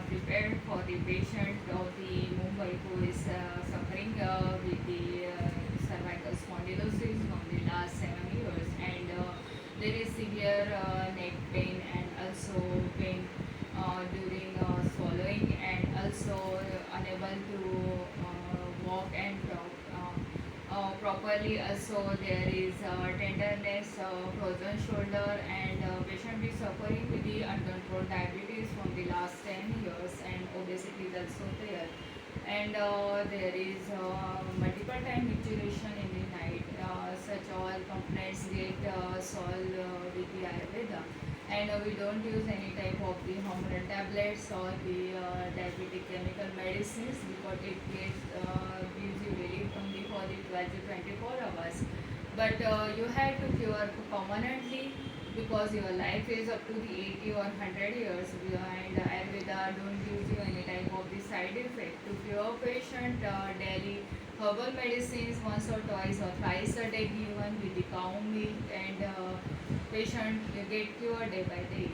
prepared for the patient of the Mumbai who is suffering with the cervical spondylosis from the last 7 years, and there is severe neck pain and also pain during swallowing, and also unable to walk and talk properly. Also, there is tenderness, frozen shoulder, and patient is suffering with the uncontrolled diabetes from the last 10 years, and obesity is also there. And there is multiple time micturition in the night. Such all complaints get solved with the Ayurveda. And we don't use any type of the hormonal tablets or the diabetic chemical medicines, because it gives you relief only for the 12 to 24 hours. But you have to cure permanently, because your life is up to the 80 or 100 years, and Ayurveda don't give you any type of the side effect. To cure patient, daily herbal medicines once or twice or thrice a day given with the cow milk, and patient get cured day by day.